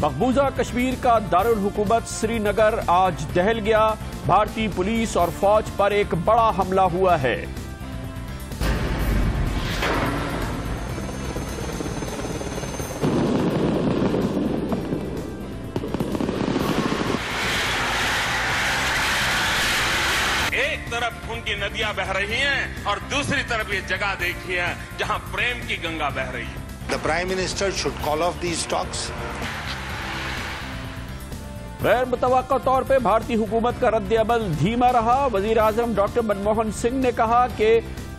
مقبوضہ کشمیر کا دارالحکومت سری نگر آج دہل گیا۔ بھارتی پولیس اور فوج پر ایک بڑا حملہ ہوا ہے۔ ایک طرف خون کی ندیاں بہ رہی ہیں اور دوسری طرف یہ جگہ دیکھیے جہاں پریم کی گنگا بہ رہی ہے۔ The Prime Minister should call off these talks. غیر متوقع طور پہ بھارتی حکومت کا رد عمل دھیما رہا۔ وزیر اعظم ڈاکٹر منموہن سنگھ نے کہا کہ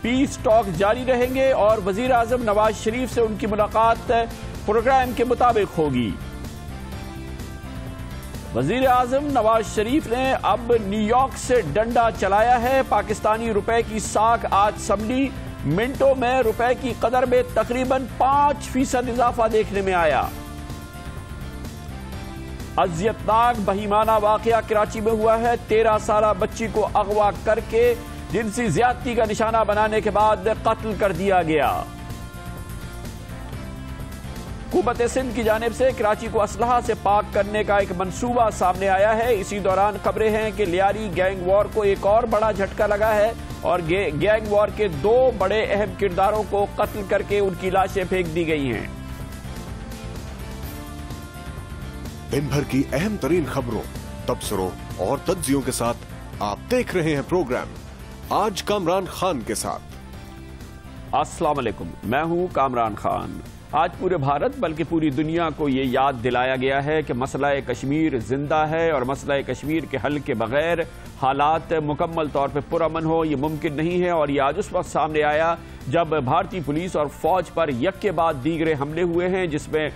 پیس ٹاک جاری رہیں گے اور وزیر اعظم نواز شریف سے ان کی ملاقات پروگرام کے مطابق ہوگی۔ وزیر اعظم نواز شریف نے اب نیو یارک سے ڈنڈا چلایا ہے۔ پاکستانی روپے کی ساکھ آج سنبھلی۔ منٹوں میں روپے کی قدر میں تقریباً 5% اضافہ دیکھنے میں آیا۔ اذیتناک بہیمانہ واقعہ کراچی میں ہوا ہے۔ 13 سالہ بچی کو اغوا کر کے جنسی زیادتی کا نشانہ بنانے کے بعد قتل کر دیا گیا۔ حکومت سندھ کی جانب سے کراچی کو اسلحہ سے پاک کرنے کا ایک منصوبہ سامنے آیا ہے۔ اسی دوران خبریں ہیں کہ لیاری گینگ وار کو ایک اور بڑا جھٹکا لگا ہے اور گینگ وار کے 2 بڑے اہم کرداروں کو قتل کر کے ان کی لاشیں پھینک دی گئی ہیں۔ دن بھر کی اہم ترین خبروں، تبصروں اور تجزیوں کے ساتھ آپ دیکھ رہے ہیں پروگرام آج کامران خان کے ساتھ۔ السلام علیکم، میں ہوں کامران خان۔ آج پورے بھارت بلکہ پوری دنیا کو یہ یاد دلایا گیا ہے کہ مسئلہ کشمیر زندہ ہے اور مسئلہ کشمیر کے حل کے بغیر حالات مکمل طور پہ پرامن ہو یہ ممکن نہیں ہے، اور یہ آج اس وقت سامنے آیا جب بھارتی پولیس اور فوج پر یک کے بعد دیگرے حملے ہوئے ہیں، جس میں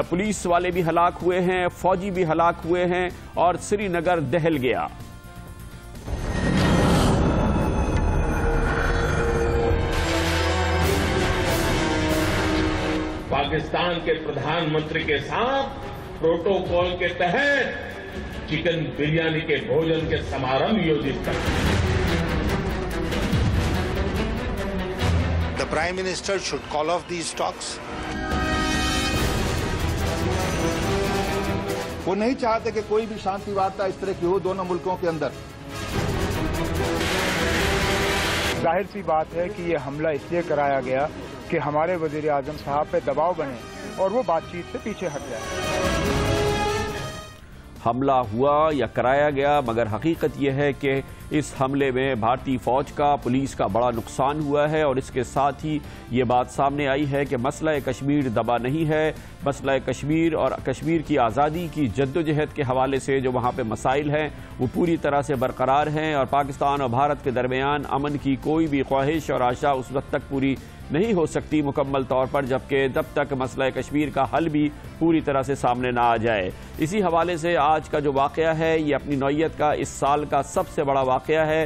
پولیس والے بھی ہلاک ہوئے ہیں، فوجی بھی ہلاک ہوئے ہیں اور سری نگر دہل گیا۔ پاکستان کے پردھان منتری کے ساتھ پروٹوکول کے تحت چکن بریانی کے بھوجن کے سمارم یوجت کرتے ہیں۔ The Prime Minister should call off these talks. وہ نہیں چاہتے کہ کوئی بھی شانتی وارتا اس طرح کی ہو دونوں ملکوں کے اندر۔ ظاہر سی بات ہے کہ یہ حملہ اس لیے کرایا گیا کہ ہمارے وزیر اعظم صاحب پہ دباؤ بنے اور وہ بات چیت سے پیچھے ہٹ جائے۔ حملہ ہوا یا کرایا گیا، مگر حقیقت یہ ہے کہ اس حملے میں بھارتی فوج کا، پولیس کا بڑا نقصان ہوا ہے، اور اس کے ساتھ ہی یہ بات سامنے آئی ہے کہ مسئلہ کشمیر دبا نہیں ہے۔ مسئلہ کشمیر اور کشمیر کی آزادی کی جدوجہد کے حوالے سے جو وہاں پہ مسائل ہیں وہ پوری طرح سے برقرار ہیں، اور پاکستان اور بھارت کے درمیان امن کی کوئی بھی خواہش اور آشا اس وقت تک پوری نہیں ہو سکتی مکمل طور پر جب تک مسئلہ کشمیر کا حل بھی پوری طرح سے سامنے نہ آ جائے۔ اسی حوالے سے آج کا جو واقعہ ہے یہ اپنی نوعیت کا اس سال کا سب سے بڑا واقعہ ہے۔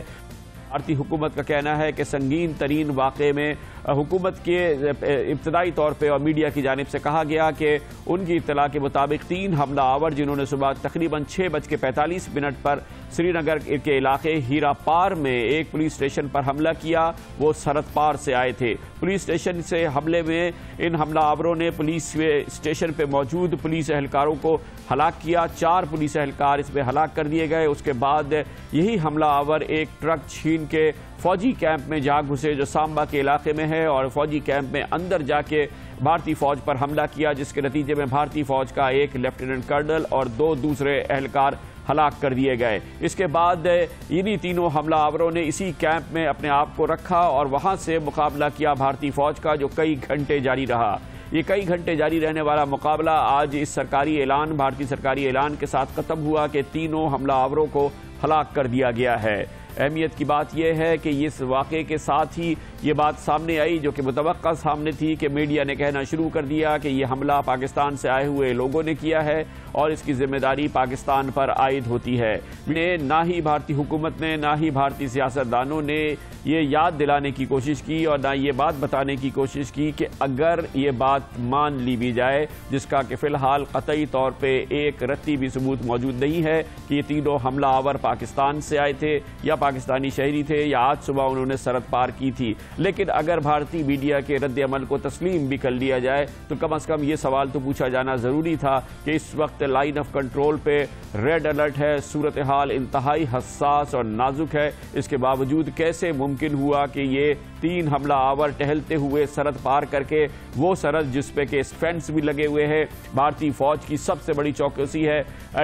بھارتی حکومت کا کہنا ہے کہ سنگین ترین واقعے میں حکومت کے ابتدائی طور پہ اور میڈیا کی جانب سے کہا گیا کہ ان کی اطلاع کے مطابق 3 حملہ آور جنہوں نے صبح تقریباً 6:45 پر سری نگر کے علاقے ہیرا پار میں ایک پولیس اسٹیشن پر حملہ کیا، وہ سرحد پار سے آئے تھے۔ پولیس اسٹیشن سے حملے میں ان حملہ آوروں نے پولیس اسٹیشن پہ موجود پولیس اہلکاروں کو ہلاک کیا۔ 4 پولیس اہلکار اس میں ہلاک کر دیے گئے۔ اس کے بعد یہی حملہ آور ایک ٹرک چھین کے فوجی کیمپ میں جا گھسے جو سامبا کے علاقے میں ہے، اور فوجی کیمپ میں اندر جا کے بھارتی فوج پر حملہ کیا، جس کے نتیجے میں بھارتی فوج کا ایک لیفٹیننٹ کرنل اور 2 دوسرے اہلکار ہلاک کر دیے گئے۔ اس کے بعد انہی تینوں حملہ آوروں نے اسی کیمپ میں اپنے آپ کو رکھا اور وہاں سے مقابلہ کیا بھارتی فوج کا، جو کئی گھنٹے جاری رہا۔ یہ کئی گھنٹے جاری رہنے والا مقابلہ آج اس بھارتی سرکاری اعلان کے ساتھ ختم ہوا کہ تینوں حملہ آوروں کو ہلاک کر دیا گیا ہے۔ اہمیت کی بات یہ ہے کہ اس واقعے کے ساتھ ہی یہ بات سامنے آئی جو کہ متوقع سامنے تھی کہ میڈیا نے کہنا شروع کر دیا کہ یہ حملہ پاکستان سے آئے ہوئے لوگوں نے کیا ہے اور اس کی ذمہ داری پاکستان پر عائد ہوتی ہے۔ نہ ہی بھارتی حکومت نے نہ ہی بھارتی سیاستدانوں نے یہ یاد دلانے کی کوشش کی اور نہ یہ بات بتانے کی کوشش کی کہ اگر یہ بات مان لی بھی جائے، جس کا کہ فی الحال قطعی طور پہ ایک رتی بھی ثبوت موجود نہیں ہے کہ یہ تینوں حملہ آور پاکستان سے آئے تھے یا پاکستانی شہری تھے یا آج صبح انہوں نے سرحد پار کی تھی. لیکن اگر بھارتی میڈیا کے رد عمل کو تسلیم بھی کر لیا جائے تو کم از کم یہ سوال تو پوچھا جانا ضروری تھا کہ اس وقت لائن آف کنٹرول پہ ریڈ الرٹ ہے, صورتحال انتہائی حساس اور نازک ہے. اس کے باوجود کیسے ممکن ہوا کہ یہ 3 حملہ آور ٹہلتے ہوئے سرحد پار کر کے, وہ سرحد جس پہ کہ فینس بھی لگے ہوئے ہیں, بھارتی فوج کی سب سے بڑی چوکسی ہے,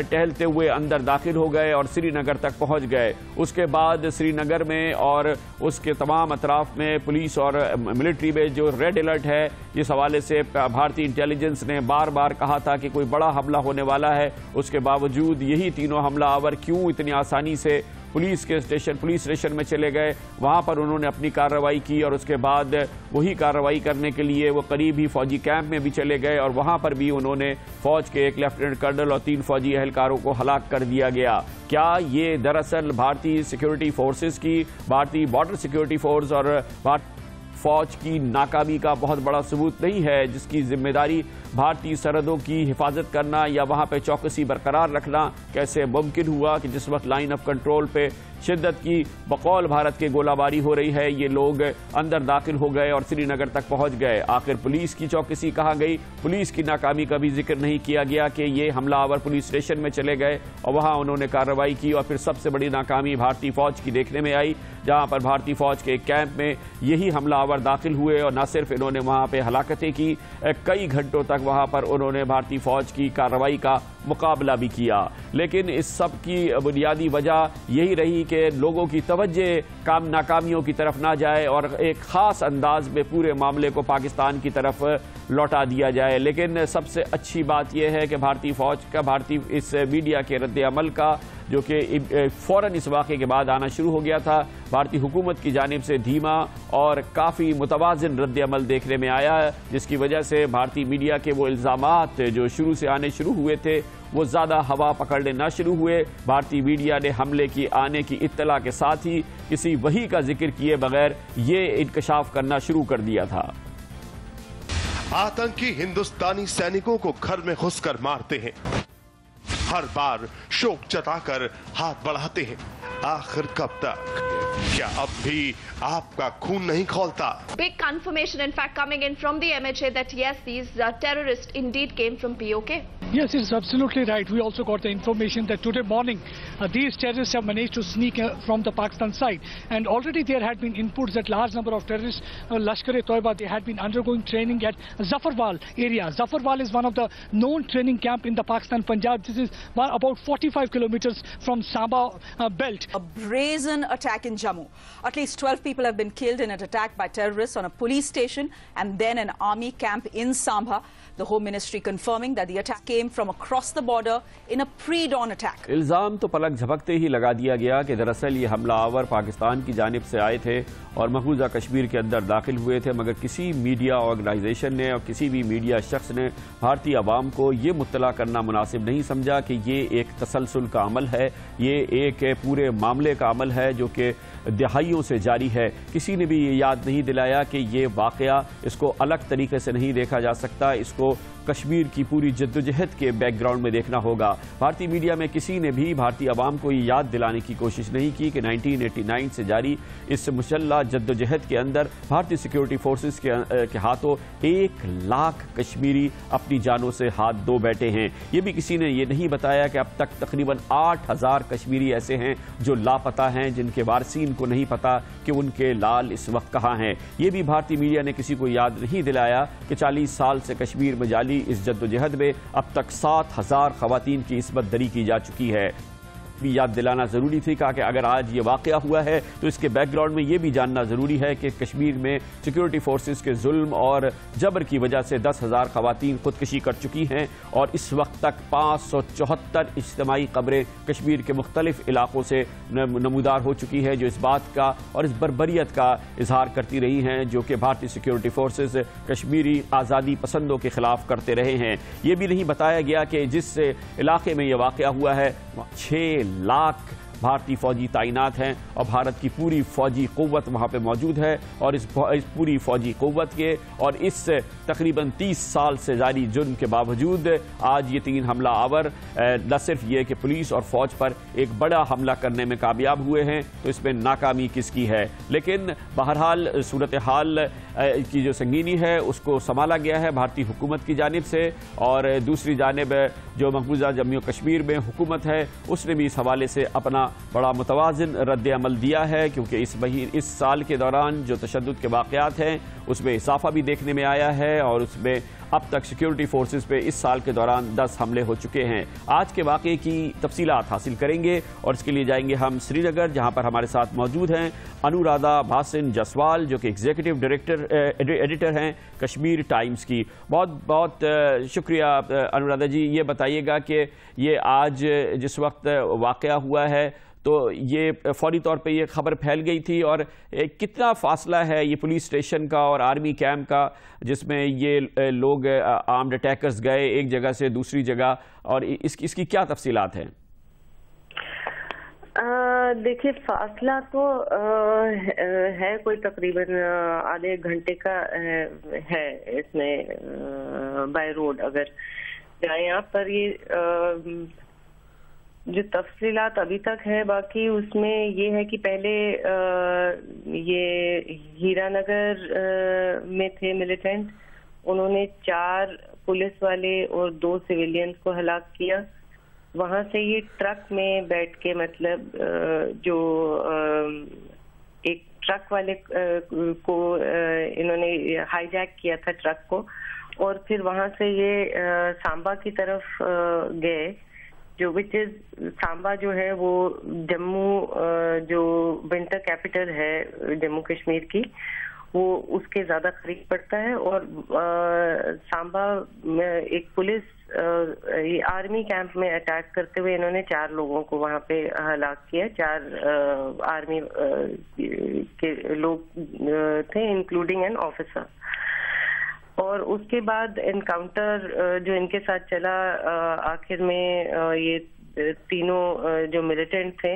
ٹہلتے ہوئے اندر داخل ہو گئے اور سری نگر تک پہنچ گئے. اس کے بعد سری نگر میں اور اس کے تمام اطراف میں پولیس اور ملٹری میں جو ریڈ الرٹ ہے, اس حوالے سے بھارتی انٹیلیجنس نے بار بار کہا تھا کہ کوئی بڑا حملہ ہونے والا ہے. اس کے باوجود یہی تینوں حملہ آور کیوں اتنی آسانی سے پولیس اسٹیشن میں چلے گئے, وہاں پر انہوں نے اپنی کارروائی کی اور اس کے بعد وہی کارروائی کرنے کے لیے وہ قریب ہی فوجی کیمپ میں بھی چلے گئے اور وہاں پر بھی انہوں نے فوج کے 1 لیفٹیننٹ کرنل اور 3 فوجی اہلکاروں کو ہلاک کر دیا گیا. کیا یہ دراصل بھارتی سیکیورٹی فورسز کی, بھارتی بارڈر سیکیورٹی فورس اور فوج کی ناکامی کا بہت بڑا ثبوت نہیں ہے, جس کی ذمہ داری بھارتی سرحدوں کی حفاظت کرنا یا وہاں پہ چوکسی برقرار رکھنا کیسے ممکن ہوا کہ جس وقت لائن آف کنٹرول پہ شدت کی بقول بھارت کے گولہ باری ہو رہی ہے, یہ لوگ اندر داخل ہو گئے اور سری نگر تک پہنچ گئے. آخر پولیس کی چوکسی کہاں گئی؟ پولیس کی ناکامی کا بھی ذکر نہیں کیا گیا کہ یہ حملہ آور پولیس اسٹیشن میں چلے گئے اور وہاں انہوں نے کارروائی کی اور پھر سب سے بڑی ناکامی بھارتی فوج کی دیکھنے میں آئی, جہاں پر بھارتی فوج کے ایک کیمپ میں یہی حملہ آور داخل ہوئے اور نہ صرف انہوں نے وہاں پہ ہلاکتیں کی, کئی گھنٹوں تک وہاں پر انہوں نے بھارتی فوج کی کارروائی کا مقابلہ بھی کیا. لیکن اس سب کی بنیادی وجہ یہی رہی کہ لوگوں کی توجہ ناکامیوں کی طرف نہ جائے اور ایک خاص انداز میں پورے معاملے کو پاکستان کی طرف لوٹا دیا جائے. لیکن سب سے اچھی بات یہ ہے کہ بھارتی فوج کا, بھارتی اس میڈیا کے رد عمل کا, جو کہ فوراً اس واقعے کے بعد آنا شروع ہو گیا تھا, بھارتی حکومت کی جانب سے دھیما اور کافی متوازن رد عمل دیکھنے میں آیا, جس کی وجہ سے بھارتی میڈیا کے وہ الزامات جو شروع سے آنے شروع ہوئے تھے وہ زیادہ ہوا پکڑنے نہ شروع ہوئے. بھارتی میڈیا نے حملے کی آنے کی اطلاع کے ساتھ ہی کسی وحی کا ذکر کیے بغیر یہ انکشاف کرنا شروع کر دیا تھا. آتنکی ہندوستانی سینکوں کو گھر میں گھس کر مارتے ہیں, ہر بار شوق جتا کر ہاتھ بڑھاتے ہیں. آخر کب تک؟ کیا اب بھی آپ کا خون نہیں کھولتا؟ Big confirmation in fact coming in from the MHA that yes, these terrorists indeed came from POK. Yes, it's absolutely right. We also got the information that today morning these terrorists have managed to sneak from the Pakistan side, and already there had been inputs that large number of terrorists, Lashkar-e-Toiba, they had been undergoing training at Zafarwal area. Zafarwal is one of the known training camp in the Pakistan Punjab. This is about 45 kilometers from Samba belt. A brazen attack in Jammu. At least 12 people have been killed in an attack by terrorists on a police station and then an army camp in Samba. The Home Ministry confirming that the attack came from across the border in a pre-dawn attack. الزام تو پلک جھپکتے ہی لگا دیا گیا کہ دراصل یہ حملہ آور پاکستان کی جانب سے آئے تھے اور مقبوضہ کشمیر کے اندر داخل ہوئے تھے, مگر کسی میڈیا آرگنائزیشن نے اور کسی بھی میڈیا شخص نے بھارتی عوام کو یہ مطلع کرنا مناسب نہیں سمجھا کہ یہ ایک تسلسل کا عمل ہے, یہ ایک پورے معاملے کا عمل ہے جو کہ دہائیوں سے جاری ہے. کسی نے بھی یہ یاد نہیں دلایا کہ یہ واقعہ اس کو الگ طریقے سے نہیں دیکھا جا سکتا, اس کو کشمیر کی پوری جدوجہد کے بیک گراؤنڈ میں دیکھنا ہوگا. بھارتی میڈیا میں کسی نے بھی بھارتی عوام کو یہ یاد دلانے کی کوشش نہیں کی کہ 1989 سے جاری اس مسلح جدوجہد کے اندر بھارتی سیکیورٹی فورسز کے ہاتھوں 1 لاکھ کشمیری اپنی جانوں سے ہاتھ دھو بیٹھے ہیں. یہ بھی کسی نے یہ نہیں بتایا کہ اب تک تقریباً 8000 کشمیری ایسے ہیں جو لاپتہ ہیں, جن کے وارثین کو نہیں پتا کہ ان کے لال اس وقت کہاں ہیں. یہ بھی بھارتی میڈیا نے کسی کو یاد نہیں دلایا کہ 40 سال سے کشمیر میں جاری اس جدوجہد میں اب تک 7000 خواتین کی عصمت دری کی جا چکی ہے. بھی یاد دلانا ضروری تھی کہ اگر آج یہ واقعہ ہوا ہے تو اس کے بیک گراؤنڈ میں یہ بھی جاننا ضروری ہے کہ کشمیر میں سیکیورٹی فورسز کے ظلم اور جبر کی وجہ سے 10,000 خواتین خودکشی کر چکی ہیں اور اس وقت تک 574 اجتماعی قبریں کشمیر کے مختلف علاقوں سے نمودار ہو چکی ہے, جو اس بات کا اور اس بربریت کا اظہار کرتی رہی ہیں جو کہ بھارتی سیکیورٹی فورسز کشمیری آزادی پسندوں کے خلاف کرتے رہے ہیں. یہ بھی نہیں بتایا گیا کہ جس علاقے میں یہ واقعہ ہوا ہے 6 لاکھ بھارتی فوجی تعینات ہیں اور بھارت کی پوری فوجی قوت وہاں پہ موجود ہے، اور اس پوری فوجی قوت کے اور اس تقریباً 30 سال سے جاری جرم کے باوجود آج یہ 3 حملہ آور نہ صرف یہ کہ پولیس اور فوج پر ایک بڑا حملہ کرنے میں کامیاب ہوئے ہیں، تو اس میں ناکامی کس کی ہے؟ لیکن بہرحال صورتحال کی جو سنگینی ہے اس کو سنبھالا گیا ہے بھارتی حکومت کی جانب سے، اور دوسری جانب جو مقبوضہ جموں و کشمیر میں حکومت ہے اس نے بھی اس حوالے سے اپنا بڑا متوازن رد عمل دیا ہے، کیونکہ اس سال کے دوران جو تشدد کے واقعات ہیں اس میں اضافہ بھی دیکھنے میں آیا ہے، اور اس میں اب تک سیکیورٹی فورسز پہ اس سال کے دوران 10 حملے ہو چکے ہیں۔ آج کے واقعے کی تفصیلات حاصل کریں گے، اور اس کے لیے جائیں گے ہم سری نگر، جہاں پر ہمارے ساتھ موجود ہیں انورادھا بھاسن جسوال، جو کہ ایگزیکٹو ایڈیٹر ہیں کشمیر ٹائمز کی۔ بہت بہت شکریہ انورادھا جی۔ یہ بتائیے گا کہ یہ آج جس وقت واقعہ ہوا ہے تو یہ فوری طور پہ یہ خبر پھیل گئی تھی، اور کتنا فاصلہ ہے یہ پولیس اسٹیشن کا اور آرمی کیمپ کا جس میں یہ لوگ آرمڈ اٹیکرز گئے ایک جگہ سے دوسری جگہ، اور اس کی کیا تفصیلات ہیں؟ دیکھیے فاصلہ تو ہے کوئی تقریباً آدھے گھنٹے کا ہے اس میں بائی روڈ اگر جائیں آپ، پر یہ جو تفصیلات ابھی تک ہے باقی اس میں یہ ہے کہ پہلے یہ ہیرا نگر میں تھے ملیٹنٹ، انہوں نے 4 پولیس والے اور 2 سویلینز کو ہلاک کیا۔ وہاں سے یہ ٹرک میں بیٹھ کے مطلب جو ایک ٹرک والے کو انہوں نے ہائی جیک کیا تھا ٹرک کو، اور پھر وہاں سے یہ سامبا کی طرف گئے، جو وچ از سامبا جو ہے وہ جموں جو ونٹر کیپٹل ہے جموں کشمیر کی، وہ اس کے زیادہ قریب پڑتا ہے، اور سامبا میں ایک پولیس آرمی کیمپ میں اٹیک کرتے ہوئے انہوں نے 4 لوگوں کو وہاں پہ ہلاک کیا، 4 آرمی کے لوگ تھے انکلوڈنگ این آفیسر۔ اور اس کے بعد انکاؤنٹر جو ان کے ساتھ چلا، آخر میں یہ تینوں جو ملیٹنٹ تھے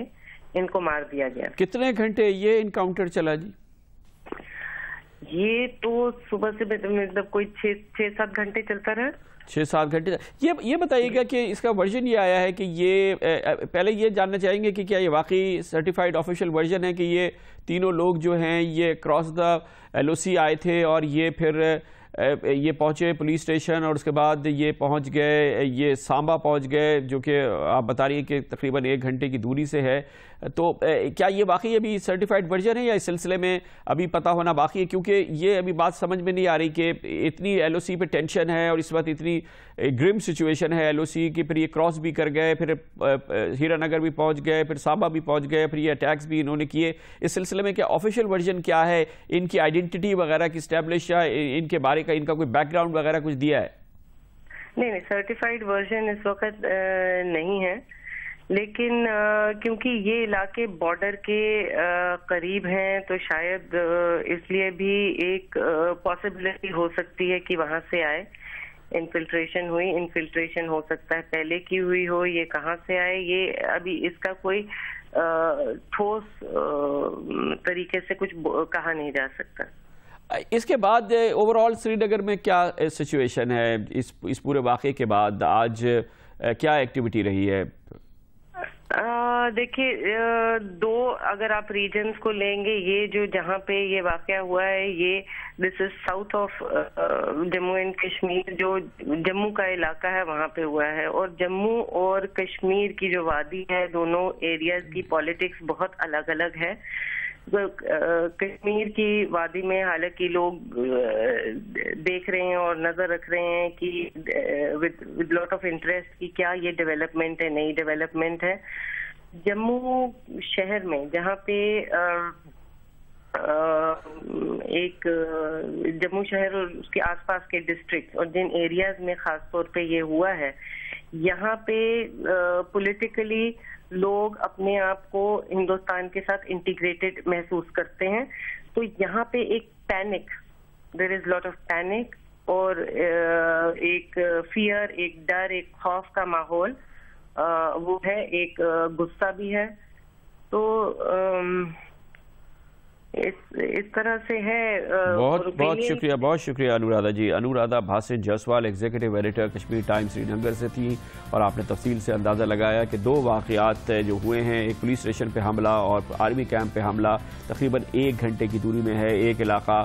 ان کو مار دیا گیا۔ کتنے گھنٹے یہ انکاؤنٹر چلا جی؟ یہ تو صبح سے مطلب کوئی 6-7 گھنٹے چلتا رہا۔ 6-7 گھنٹے۔ یہ بتائیے گا کہ اس کا ورژن یہ آیا ہے کہ یہ پہلے یہ جاننا چاہیں گے کہ کیا یہ واقعی سرٹیفائیڈ آفیشیل ورژن ہے کہ یہ تینوں لوگ جو ہیں یہ کراس دا LOC آئے تھے، اور یہ پھر یہ پہنچے پولیس اسٹیشن، اور اس کے بعد یہ پہنچ گئے، یہ سامبا پہنچ گئے جو کہ آپ بتا رہی ہیں کہ تقریباً 1 گھنٹے کی دوری سے ہے، تو کیا یہ واقعی ابھی سرٹیفائیڈ ورژن ہے یا اس سلسلے میں ابھی پتہ ہونا باقی ہے؟ کیونکہ یہ ابھی بات سمجھ میں نہیں آ رہی کہ اتنی LOC پہ ٹینشن ہے اور اس وقت اتنی گرم سچویشن ہے LOC کی، پھر یہ کراس بھی کر گئے، پھر ہیرا نگر بھی پہنچ گئے، پھر سامبا بھی پہنچ گئے، پھر یہ اٹیکس بھی انہوں نے کیے۔ اس سلسلے میں کیا آفیشیل ورژن کیا ہے؟ ان کی آئیڈینٹی وغیرہ کی اسٹیبلش یا ان کے بارے کا ان کا کوئی بیک گراؤنڈ وغیرہ کچھ دیا ہے؟ نہیں، سرٹیفائیڈ ورژن اس وقت نہیں ہے، لیکن کیونکہ یہ علاقے بارڈر کے قریب ہیں تو شاید اس لیے بھی ایک پاسبلٹی ہو سکتی ہے کہ وہاں سے آئے، انفلٹریشن ہو سکتا ہے، پہلے کی ہوئی ہو، یہ کہاں سے آئے یہ ابھی اس کا کوئی ٹھوس طریقے سے کچھ کہا نہیں جا سکتا۔ اس کے بعد اوور آل سری نگر میں کیا سچویشن ہے اس پورے واقعے کے بعد؟ آج کیا ایکٹیویٹی رہی ہے؟ دیکھیے 2 اگر آپ ریجنز کو لیں گے، یہ جو جہاں پہ یہ واقعہ ہوا ہے یہ this is south of Jammu and Kashmir, جو جموں کا علاقہ ہے وہاں پہ ہوا ہے، اور جموں اور کشمیر کی جو وادی ہے دونوں ایریاز کی پالیٹکس بہت الگ الگ ہے۔ کشمیر کی وادی میں حالانکہ لوگ دیکھ رہے ہیں اور نظر رکھ رہے ہیں کہ ود لاٹ آف انٹرسٹ کہ کیا یہ ڈیولپمنٹ ہے، نئی ڈیولپمنٹ ہے۔ جموں شہر میں جہاں پہ ایک جموں شہر اور اس کے آس پاس کے ڈسٹرکٹ اور جن ایریاز میں خاص طور پہ یہ ہوا ہے، یہاں پہ پولیٹیکلی لوگ اپنے آپ کو ہندوستان کے ساتھ انٹیگریٹڈ محسوس کرتے ہیں، تو یہاں پہ ایک panic, there is lot of panic, اور ایک فیئر، ایک ڈر، ایک خوف کا ماحول وہ ہے، ایک غصہ بھی ہے، تو اس طرح سے ہے. بہت شکریہ Anuradha ji. Anuradha Bhasin Jaiswal executive editor Kashmir Times Srinagar سے تھیں اور آپ نے تفصیل سے اندازہ لگایا کہ دو واقعات جو ہوئے ہیں, ایک پولیس اسٹیشن پہ حملہ اور آرمی کیمپ پہ حملہ تقریباً 1 گھنٹے کی دوری میں ہے. ایک علاقہ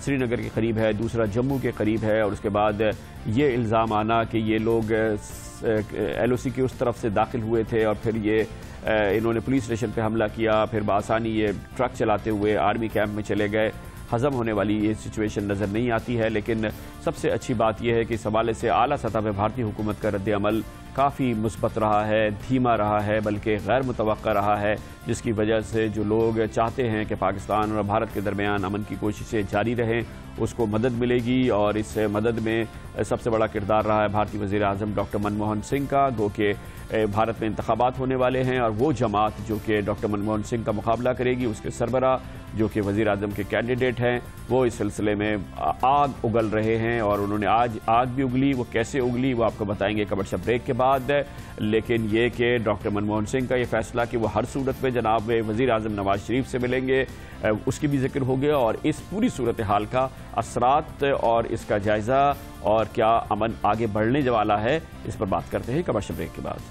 سری نگر کے قریب ہے, دوسرا جموں کے قریب ہے, اور اس کے بعد یہ الزام آنا کہ یہ لوگ ایل او سی کی اس طرف سے داخل ہوئے تھے اور پھر یہ انہوں نے پولیس اسٹیشن پہ حملہ کیا, پھر بآسانی یہ ٹرک چلاتے ہوئے آرمی کیمپ میں چلے گئے. ہضم ہونے والی یہ سچویشن نظر نہیں آتی ہے, لیکن سب سے اچھی بات یہ ہے کہ اس حوالے سے اعلیٰ سطح پہ بھارتی حکومت کا رد عمل کافی مثبت رہا ہے, دھیما رہا ہے, بلکہ غیر متوقع رہا ہے, جس کی وجہ سے جو لوگ چاہتے ہیں کہ پاکستان اور بھارت کے درمیان امن کی کوششیں جاری رہیں اس کو مدد ملے گی. اور اس مدد میں سب سے بڑا کردار رہا ہے بھارتی وزیر اعظم ڈاکٹر منموہن سنگھ کا, گو کہ بھارت میں انتخابات ہونے والے ہیں اور وہ جماعت جو کہ ڈاکٹر منموہن سنگھ کا مقابلہ کرے گی, اس کے سربراہ جو کہ وزیر اعظم کے کینڈیڈیٹ ہیں, وہ اس سلسلے میں آگ اگل رہے ہیں. اور انہوں نے آج آگ بھی اگلی, وہ کیسے اگلی وہ آپ کو بتائیں گے کمرشل بریک کے بعد. لیکن یہ کہ ڈاکٹر منموہن سنگھ کا یہ فیصلہ کہ وہ ہر صورت میں جناب وزیر اعظم نواز شریف سے ملیں گے, اس کی بھی ذکر ہو گیا, اور اس پوری صورتحال کا اثرات اور اس کا جائزہ اور کیا امن آگے بڑھنے والا ہے, اس پر بات کرتے ہیں کمرشل بریک کے بعد.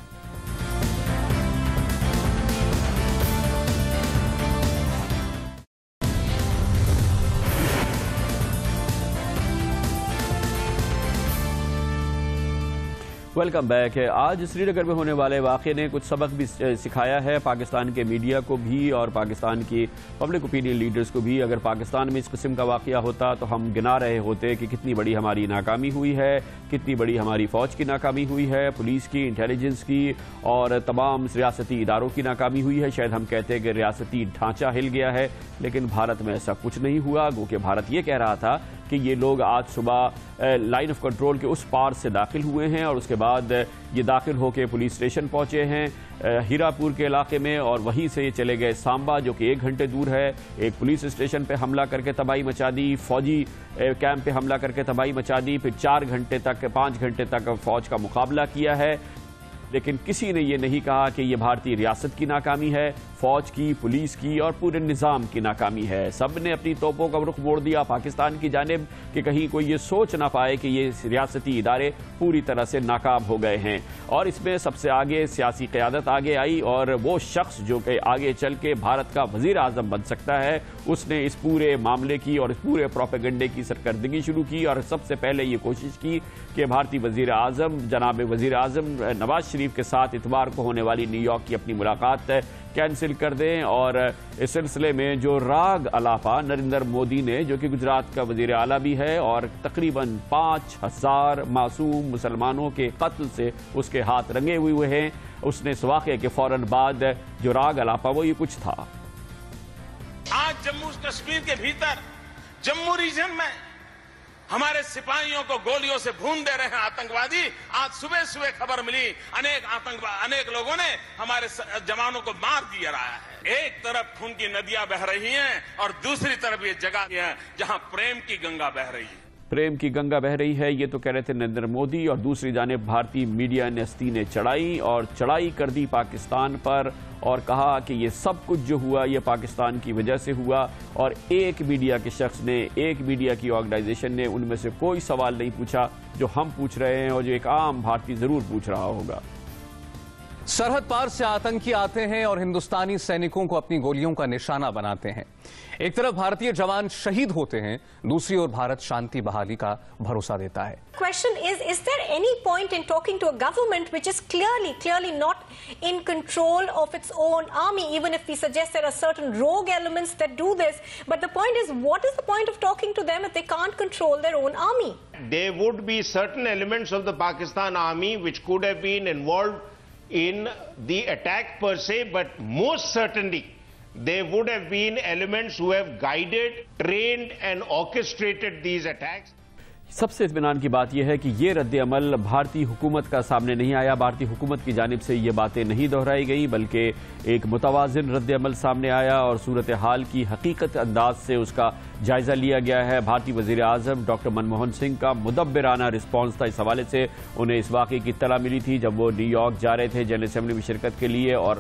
Welcome back. آج سری نگر میں ہونے والے واقعے نے کچھ سبق بھی سکھایا ہے پاکستان کے میڈیا کو بھی اور پاکستان کی پبلک اوپینین لیڈرز کو بھی. اگر پاکستان میں اس قسم کا واقعہ ہوتا تو ہم گنا رہے ہوتے کہ کتنی بڑی ہماری ناکامی ہوئی ہے, کتنی بڑی ہماری فوج کی ناکامی ہوئی ہے, پولیس کی, انٹیلیجنس کی اور تمام ریاستی اداروں کی ناکامی ہوئی ہے. شاید ہم کہتے کہ ریاستی ڈھانچہ ہل گیا ہے, لیکن بھارت میں ایسا کچھ نہیں ہوا. گو کہ بھارت یہ کہہ رہا تھا کہ یہ لوگ آج صبح لائن آف کنٹرول کے اس پار سے داخل ہوئے ہیں اور اس کے بعد یہ داخل ہو کے پولیس اسٹیشن پہنچے ہیں ہیرا پور کے علاقے میں, اور وہیں سے یہ چلے گئے سامبا جو کہ 1 گھنٹے دور ہے. ایک پولیس اسٹیشن پہ حملہ کر کے تباہی مچا دی, فوجی کیمپ پہ حملہ کر کے تباہی مچا دی, پھر 5 گھنٹے تک فوج کا مقابلہ کیا ہے. لیکن کسی نے یہ نہیں کہا کہ یہ بھارتی ریاست کی ناکامی ہے, فوج کی, پولیس کی اور پورے نظام کی ناکامی ہے. سب نے اپنی توپوں کا رخ موڑ دیا پاکستان کی جانب کہ کہیں کوئی یہ سوچ نہ پائے کہ یہ ریاستی ادارے پوری طرح سے ناکام ہو گئے ہیں. اور اس میں سب سے آگے سیاسی قیادت آگے آئی, اور وہ شخص جو کہ آگے چل کے بھارت کا وزیر اعظم بن سکتا ہے, اس نے اس پورے معاملے کی اور اس پورے پروپیگنڈے کی سرکردگی شروع کی. اور سب سے پہلے یہ کوشش کی کہ بھارتی وزیر اعظم جناب وزیر اعظم نواز شریف کے ساتھ اتوار کو ہونے والی نیو یارک کی اپنی ملاقات کینسل کر دیں. اور اس سلسلے میں جو راگ الاپا نریندر مودی نے, جو کہ گجرات کا وزیر اعلیٰ بھی ہے اور تقریباً 5000 معصوم مسلمانوں کے قتل سے اس کے ہاتھ رنگے ہوئے ہیں, اس نے اس واقعے کے فوراً بعد جو راگ الاپا وہ یہ کچھ تھا. آج جموں کشمیر کے بھیتر جموں ریجن میں ہمارے سپاہیوں کو گولیوں سے بھون دے رہے ہیں آتنکوادی. آج صبح خبر ملی انیک لوگوں نے ہمارے جوانوں کو مار دیا رہا ہے. ایک طرف خون کی ندیاں بہ رہی ہیں اور دوسری طرف یہ جگہ ہے جہاں پریم کی گنگا بہ رہی ہے. پریم کی گنگا بہ رہی ہے, یہ تو کہہ رہے تھے نریندر مودی. اور دوسری جانب بھارتی میڈیا نستی نے چڑھائی کر دی پاکستان پر اور کہا کہ یہ سب کچھ جو ہوا یہ پاکستان کی وجہ سے ہوا. اور ایک میڈیا کے شخص نے, ایک میڈیا کی آرگنائزیشن نے ان میں سے کوئی سوال نہیں پوچھا جو ہم پوچھ رہے ہیں اور جو ایک عام بھارتی ضرور پوچھ رہا ہوگا. سرحد پار سے آتنکی آتے ہیں اور ہندوستانی سینکوں کو اپنی گولیوں کا نشانہ بناتے ہیں. ایک طرف بھارتی جوان شہید ہوتے ہیں, دوسری اور بھارت شانتی بحالی کا بھروسہ دیتا ہے. Question is there any point in talking to a government which is clearly not in control of its own army, even if we suggest there are certain rogue elements that do this, but the point is, what is the point of talking to them if they can't control their own army? There would be certain elements of the Pakistan army which could have been involved in the attack per se, but most certainly there would have been elements who have guided, trained and orchestrated these attacks. سب سے اطمینان کی بات یہ ہے کہ یہ رد عمل بھارتی حکومت کا سامنے نہیں آیا, بھارتی حکومت کی جانب سے یہ باتیں نہیں دہرائی گئی, بلکہ ایک متوازن رد عمل سامنے آیا اور صورتحال کی حقیقت انداز سے اس کا جائزہ لیا گیا ہے. بھارتی وزیر اعظم ڈاکٹر منموہن سنگھ کا مدبرانہ رسپانس تھا. اس حوالے سے انہیں اس واقعے کی اطلاع ملی تھی جب وہ نیو یارک جا رہے تھے جنرل اسمبلی میں شرکت کے لیے, اور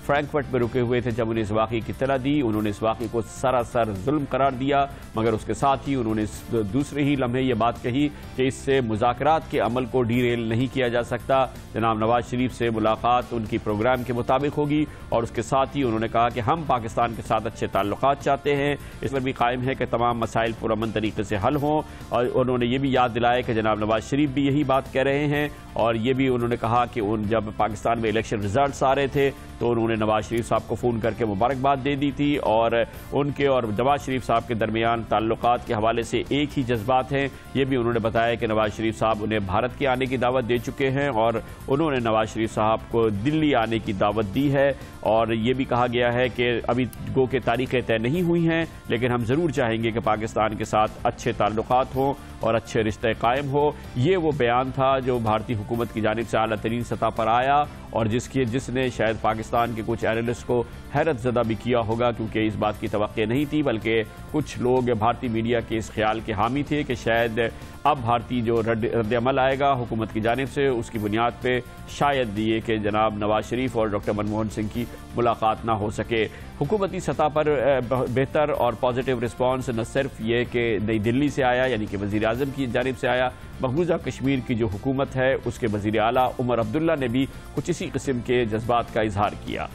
فرینکفرٹ میں رکے ہوئے تھے جب انہیں اس واقعے کی اطلاع دی. انہوں نے اس واقعے کو سراسر ظلم قرار دیا، مگر اس کے ساتھ ہی انہوں نے دوسرے ہی لمحے یہ بات کہی کہ اس سے مذاکرات کے عمل کو ڈیریل نہیں کیا جا سکتا. جناب نواز شریف سے ملاقات ان کی پروگرام کے مطابق ہوگی، اور اس کے ساتھ ہی انہوں نے کہا کہ ہم پاکستان کے ساتھ اچھے تعلقات چاہتے ہیں. اس پر بھی قائم ہے کہ تمام مسائل پرامن طریقے سے حل ہوں، اور انہوں نے یہ بھی یاد دلایا کہ جناب نواز شریف بھی یہی بات کہہ رہے ہیں. اور یہ بھی انہوں نے کہا کہ جب پاکستان میں الیکشن ریزلٹس آ رہے تھے تو انہوں نے نواز شریف صاحب کو فون کر کے مبارکباد دے دی تھی، اور ان کے اور نواز شریف صاحب کے درمیان تعلقات کے حوالے سے ایک ہی جذبات ہیں. یہ بھی انہوں نے بتایا کہ نواز شریف صاحب انہیں بھارت کے آنے کی دعوت دے چکے ہیں، اور انہوں نے نواز شریف صاحب کو دلی آنے کی دعوت دی ہے. اور یہ بھی کہا گیا ہے کہ ابھی گو کہ تاریخیں طے نہیں ہوئی ہیں، لیکن ہم ضرور چاہیں گے کہ پاکستان کے ساتھ اچھے تعلقات ہوں اور اچھے رشتے قائم ہو. یہ وہ بیان تھا جو بھارتی حکومت کی جانب سے اعلیٰ ترین سطح پر آیا، اور جس نے شاید پاکستان کے کچھ اینالسٹ کو حیرت زدہ بھی کیا ہوگا، کیونکہ اس بات کی توقع نہیں تھی، بلکہ کچھ لوگ بھارتی میڈیا کے اس خیال کے حامی تھے کہ شاید اب بھارتی جو رد عمل آئے گا حکومت کی جانب سے، اس کی بنیاد پہ شاید یہ کہ جناب نواز شریف اور ڈاکٹر منموہن سنگھ کی ملاقات نہ ہو سکے. حکومتی سطح پر بہتر اور پازیٹیو رسپانس نہ صرف یہ کہ نئی دلی سے آیا، یعنی کہ وزیر اعظم کی جانب سے آیا، مقبوضہ کشمیر کی جو حکومت ہے اس کے وزیر اعلیٰ عمر عبداللہ نے بھی کچھ اسی قسم کے جذبات کا اظہار کیا.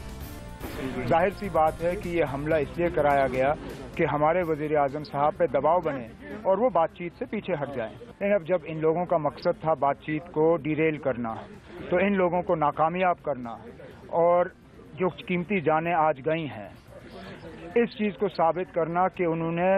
ظاہر سی بات ہے کہ یہ حملہ اس لیے کرایا گیا کہ ہمارے وزیر اعظم صاحب پہ دباؤ بنے اور وہ بات چیت سے پیچھے ہٹ جائیں. لیکن اب جب ان لوگوں کا مقصد تھا بات چیت کو ڈیریل کرنا، تو ان لوگوں کو ناکامیاب کرنا، اور جو قیمتی جانیں آج گئی ہیں اس چیز کو ثابت کرنا کہ انہوں نے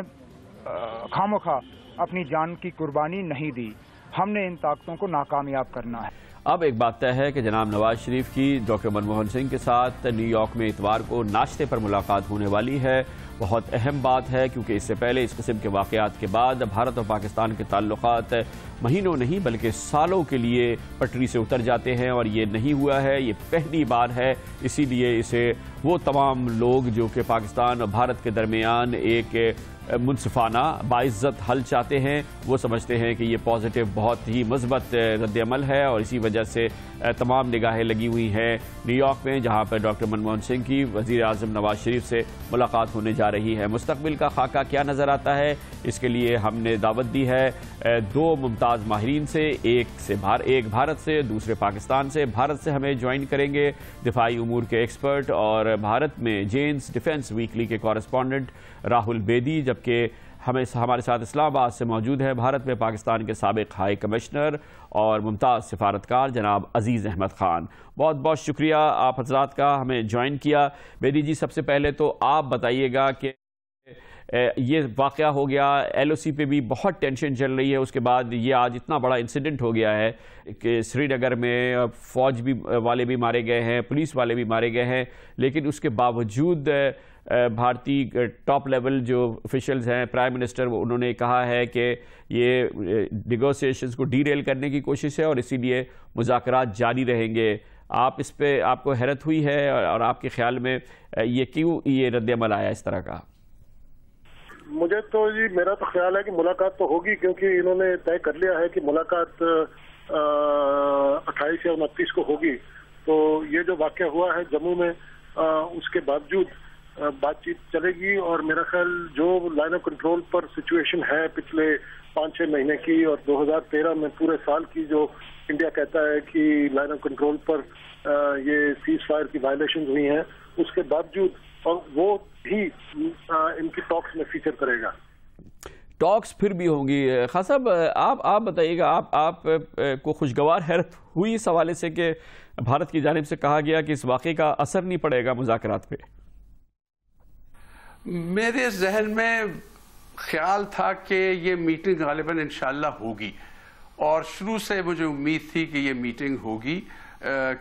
خامخواہ اپنی جان کی قربانی نہیں دی. ہم نے ان طاقتوں کو ناکامیاب کرنا ہے. اب ایک بات طے ہے کہ جناب نواز شریف کی ڈاکٹر منموہن سنگھ کے ساتھ نیو یارک میں اتوار کو ناشتے پر ملاقات ہونے والی ہے. بہت اہم بات ہے، کیونکہ اس سے پہلے اس قسم کے واقعات کے بعد بھارت اور پاکستان کے تعلقات مہینوں نہیں بلکہ سالوں کے لیے پٹری سے اتر جاتے ہیں، اور یہ نہیں ہوا ہے، یہ پہلی بار ہے. اسی لیے اسے وہ تمام لوگ جو کہ پاکستان اور بھارت کے درمیان ایک منصفانہ باعزت حل چاہتے ہیں، وہ سمجھتے ہیں کہ یہ پازیٹیو بہت ہی مثبت رد عمل ہے، اور اسی وجہ سے تمام نگاہیں لگی ہوئی ہیں نیو یارک میں، جہاں پر ڈاکٹر منموہن سنگھ کی وزیر اعظم نواز شریف سے ملاقات ہونے جا رہی ہے. مستقبل کا خاکہ کیا نظر آتا ہے، اس کے لیے ہم نے دعوت دی ہے دو ممتاز ماہرین سے، ایک بھارت سے، دوسرے پاکستان سے. بھارت سے ہمیں جوائن کریں گے دفاعی امور کے ایکسپرٹ اور بھارت میں جینز ڈیفنس ویکلی کے کورسپونڈنٹ راہل بیدی، جبکہ ہمارے ساتھ اسلام آباد سے موجود ہے بھارت میں پاکستان کے سابق ہائی کمشنر اور ممتاز سفارتکار جناب عزیز احمد خان. بہت بہت شکریہ آپ حضرات کا ہمیں جوائن کیا. بیدی جی، سب سے پہلے تو آپ بتائیے گا کہ یہ واقعہ ہو گیا، ایل او سی پہ بھی بہت ٹینشن چل رہی ہے، اس کے بعد یہ آج اتنا بڑا انسیڈنٹ ہو گیا ہے کہ سری نگر میں فوج والے بھی مارے گئے ہیں، پولیس والے بھی مارے گئے ہیں، لیکن اس کے باوجود بھارتی ٹاپ لیول جو آفیشلز ہیں، پرائم منسٹر، انہوں نے کہا ہے کہ یہ نیگوسیشنز کو ڈیریل کرنے کی کوشش ہے اور اسی لیے مذاکرات جاری رہیں گے. اس پہ آپ کو حیرت ہوئی ہے، اور آپ کے خیال میں یہ کیوں یہ رد عمل آیا اس طرح کا؟ مجھے تو جی میرا تو خیال ہے کہ ملاقات تو ہوگی، کیونکہ انہوں نے طے کر لیا ہے کہ ملاقات 28 یا 29 کو ہوگی. تو یہ جو واقعہ ہوا ہے جموں میں، اس کے باوجود بات چیت چلے گی، اور میرا خیال جو line of control per situation ہے پچھلے 5-6 مہینے کی اور 2013 میں پورے سال کی، جو انڈیا کہتا ہے کہ لائن آف کنٹرول پر یہ سیز فائر کی وائلیشنز ہوئی ہیں، اس کے باوجود اور وہ بھی ان کی ٹاکس میں فیچر کرے گا. ٹاکس پھر بھی ہوں گی. خان صاحب، آپ بتائیے گا، آپ کو خوشگوار حیرت ہوئی اس حوالے سے کہ بھارت کی جانب سے کہا گیا کہ اس واقعے کا اثر نہیں پڑے گا مذاکرات پہ؟ میرے ذہن میں خیال تھا کہ یہ میٹنگ غالباً انشاءاللہ ہوگی، اور شروع سے مجھے امید تھی کہ یہ میٹنگ ہوگی،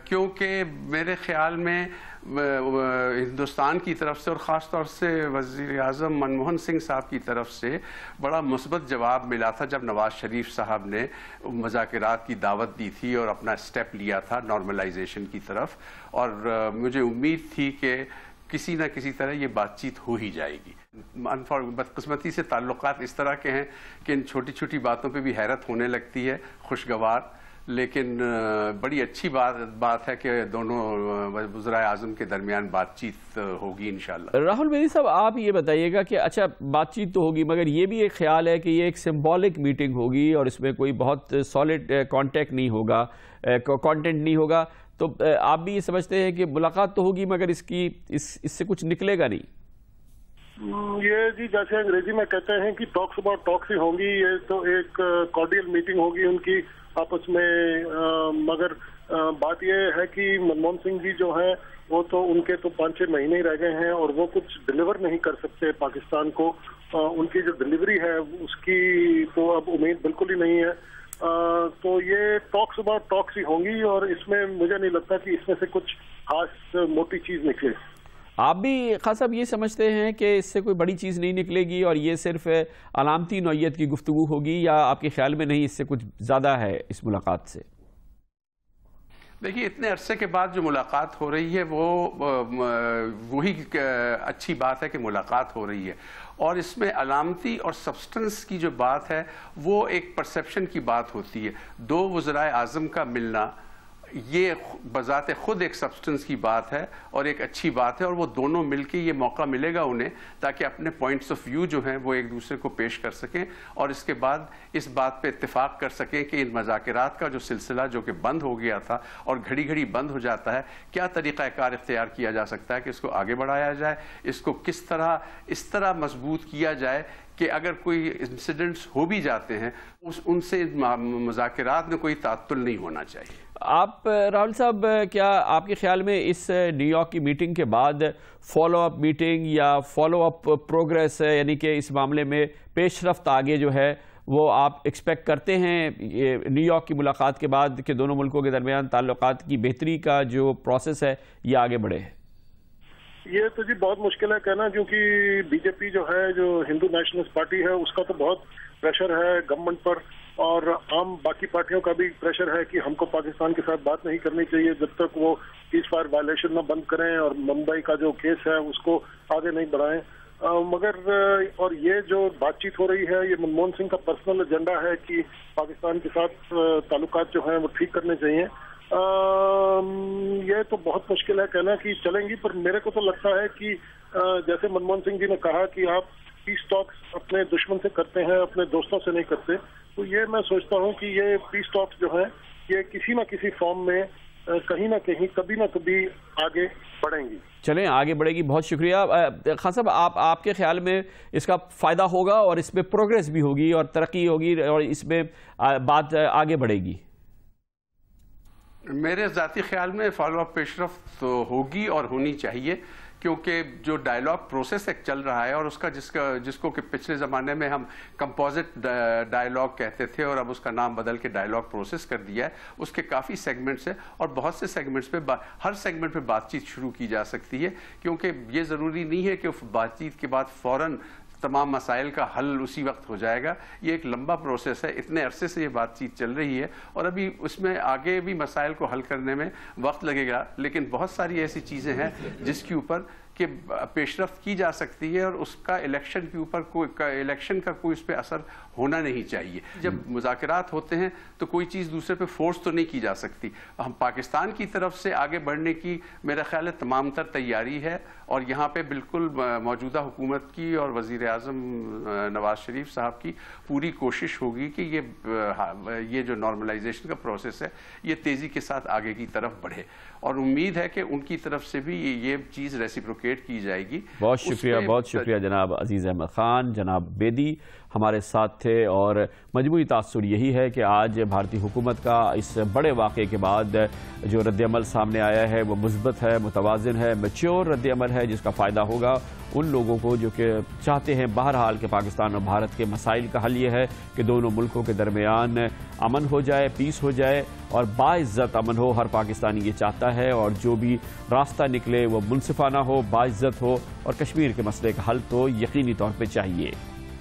کیونکہ میرے خیال میں ہندوستان کی طرف سے اور خاص طور سے وزیر اعظم منموہن سنگھ صاحب کی طرف سے بڑا مثبت جواب ملا تھا جب نواز شریف صاحب نے مذاکرات کی دعوت دی تھی اور اپنا سٹیپ لیا تھا نارملائزیشن کی طرف، اور مجھے امید تھی کہ کسی نہ کسی طرح یہ بات چیت ہو ہی جائے گی. بدقسمتی سے تعلقات اس طرح کے ہیں کہ ان چھوٹی چھوٹی باتوں پہ بھی حیرت ہونے لگتی ہے. خوشگوار لیکن بڑی اچھی بات ہے کہ دونوں وزرائے اعظم کے درمیان بات چیت ہوگی انشاءاللہ۔ راہل بیدی صاحب، آپ یہ بتائیے گا کہ اچھا بات چیت تو ہوگی، مگر یہ بھی ایک خیال ہے کہ یہ ایک سمبولک میٹنگ ہوگی اور اس میں کوئی بہت سالڈ کانٹیکٹ نہیں ہوگا، کانٹینٹ نہیں ہوگا، تو آپ بھی یہ سمجھتے ہیں کہ ملاقات تو ہوگی مگر اس سے کچھ نکلے گا نہیں؟ یہ جی جیسے انگریزی میں کہتے ہیں کہ ٹاکس اباؤٹ ٹاکس ہی ہوں گی، یہ تو ایک کارڈیل میٹنگ ہوگی ان کی آپس میں، مگر بات یہ ہے کہ منموہن سنگھ جی جو ہیں وہ تو ان کے تو 5-6 مہینے ہی رہ گئے ہیں اور وہ کچھ ڈلیور نہیں کر سکتے پاکستان کو، ان کی جو ڈلیوری ہے اس کی تو اب امید بالکل ہی نہیں ہے، تو یہ ٹاکس اباؤٹ ٹاکس ہی ہوں گی اور اس میں مجھے نہیں لگتا کہ اس میں سے کچھ خاص موٹی چیز نکلے۔ آپ بھی خان صاحب یہ سمجھتے ہیں کہ اس سے کوئی بڑی چیز نہیں نکلے گی اور یہ صرف علامتی نوعیت کی گفتگو ہوگی، یا آپ کے خیال میں نہیں اس سے کچھ زیادہ ہے اس ملاقات سے؟ دیکھیے، اتنے عرصے کے بعد جو ملاقات ہو رہی ہے وہی اچھی بات ہے کہ ملاقات ہو رہی ہے، اور اس میں علامتی اور سبسٹنس کی جو بات ہے وہ ایک پرسیپشن کی بات ہوتی ہے۔ دو وزرائے اعظم کا ملنا یہ بذات خود ایک سبسٹنس کی بات ہے اور ایک اچھی بات ہے، اور وہ دونوں مل کے یہ موقع ملے گا انہیں تاکہ اپنے پوائنٹس آف ویو جو ہیں وہ ایک دوسرے کو پیش کر سکیں اور اس کے بعد اس بات پہ اتفاق کر سکیں کہ ان مذاکرات کا جو سلسلہ جو کہ بند ہو گیا تھا اور گھڑی گھڑی بند ہو جاتا ہے، کیا طریقہ کار اختیار کیا جا سکتا ہے کہ اس کو آگے بڑھایا جائے، اس کو کس طرح اس طرح مضبوط کیا جائے کہ اگر کوئی انسیڈنٹس ہو بھی جاتے ہیں ان سے مذاکرات میں کوئی تعطل نہیں ہونا چاہیے۔ آپ راہل صاحب، کیا آپ کے خیال میں اس نیو یارک کی میٹنگ کے بعد فالو اپ میٹنگ یا فالو اپ پروگریس، یعنی کہ اس معاملے میں پیش رفت آگے جو ہے وہ آپ ایکسپیکٹ کرتے ہیں نیو یارک کی ملاقات کے بعد کہ دونوں ملکوں کے درمیان تعلقات کی بہتری کا جو پروسیس ہے یہ آگے بڑھے؟ یہ تو جی بہت مشکل ہے کہنا، کیونکہ بی جے پی جو ہے، جو ہندو نیشنلسٹ پارٹی ہے، اس کا تو بہت پریشر ہے گورنمنٹ پر، اور عام باقی پارٹیوں کا بھی پریشر ہے کہ ہم کو پاکستان کے ساتھ بات نہیں کرنی چاہیے جب تک وہ سیز فائر وائلیشن نہ بند کریں اور ممبئی کا جو کیس ہے اس کو آگے نہیں بڑھائیں، مگر اور یہ جو بات چیت ہو رہی ہے یہ منموہن سنگھ کا پرسنل ایجنڈا ہے کہ پاکستان کے ساتھ تعلقات جو ہیں وہ ٹھیک کرنے چاہیے۔ یہ تو بہت مشکل ہے کہنا کہ چلیں گی، پر میرے کو تو لگتا ہے کہ جیسے منموہن سنگھ جی نے کہا کہ آپ پیس ٹاکس اپنے دشمن سے کرتے ہیں، اپنے دوستوں سے نہیں کرتے، تو یہ میں سوچتا ہوں کہ یہ پیس ٹاکس جو ہیں یہ کسی نہ کسی فارم میں کہیں نہ کہیں کبھی نہ کبھی آگے بڑھیں گی۔ چلیں آگے بڑھے گی، بہت شکریہ خان صاحب۔ آپ کے خیال میں اس کا فائدہ ہوگا اور اس میں پروگریس بھی ہوگی اور ترقی ہوگی اور اس میں بات آگے بڑھے گی؟ میرے ذاتی خیال میں فالو اپ پیش رفت ہوگی اور ہونی چاہیے، کیونکہ جو ڈائیلاگ پروسیس ایک چل رہا ہے اور اس کا جس کو کہ پچھلے زمانے میں ہم کمپوزٹ ڈائیلاگ کہتے تھے اور اب اس کا نام بدل کے ڈائیلاگ پروسیس کر دیا ہے، اس کے کافی سیگمنٹس ہیں اور بہت سے سیگمنٹس پہ ہر سیگمنٹ پہ بات چیت شروع کی جا سکتی ہے، کیونکہ یہ ضروری نہیں ہے کہ بات چیت کے بعد فوراً تمام مسائل کا حل اسی وقت ہو جائے گا۔ یہ ایک لمبا پروسیس ہے، اتنے عرصے سے یہ بات چیت چل رہی ہے اور ابھی اس میں آگے بھی مسائل کو حل کرنے میں وقت لگے گا، لیکن بہت ساری ایسی چیزیں ہیں جس کے اوپر کہ پیش رفت کی جا سکتی ہے اور اس کا الیکشن کے اوپر الیکشن کا کوئی اس پہ اثر ہونا نہیں چاہیے۔ جب مذاکرات ہوتے ہیں تو کوئی چیز دوسرے پہ فورس تو نہیں کی جا سکتی۔ ہم پاکستان کی طرف سے آگے بڑھنے کی میرا خیال ہے تمام تر تیاری ہے اور یہاں پہ بالکل موجودہ حکومت کی اور وزیر اعظم نواز شریف صاحب کی پوری کوشش ہوگی کہ یہ جو نارملائزیشن کا پروسیس ہے یہ تیزی کے ساتھ آگے کی طرف بڑھے، اور امید ہے کہ ان کی طرف سے بھی یہ چیز ریسیپروکیٹ کی جائے گی۔ بہت شکریہ جناب عزیز احمد خان۔ جناب بیدی ہمارے ساتھ تھے اور مجموعی تاثر یہی ہے کہ آج بھارتی حکومت کا اس بڑے واقعے کے بعد جو رد عمل سامنے آیا ہے وہ مثبت ہے، متوازن ہے، میچور رد عمل ہے، جس کا فائدہ ہوگا ان لوگوں کو جو کہ چاہتے ہیں بہرحال کہ پاکستان اور بھارت کے مسائل کا حل یہ ہے کہ دونوں ملکوں کے درمیان امن ہو جائے، پیس ہو جائے اور باعزت امن ہو۔ ہر پاکستانی یہ چاہتا ہے اور جو بھی راستہ نکلے وہ منصفانہ ہو، باعزت ہو اور کشمیر کے مسئلے کا حل تو یقینی طور پہ چاہیے۔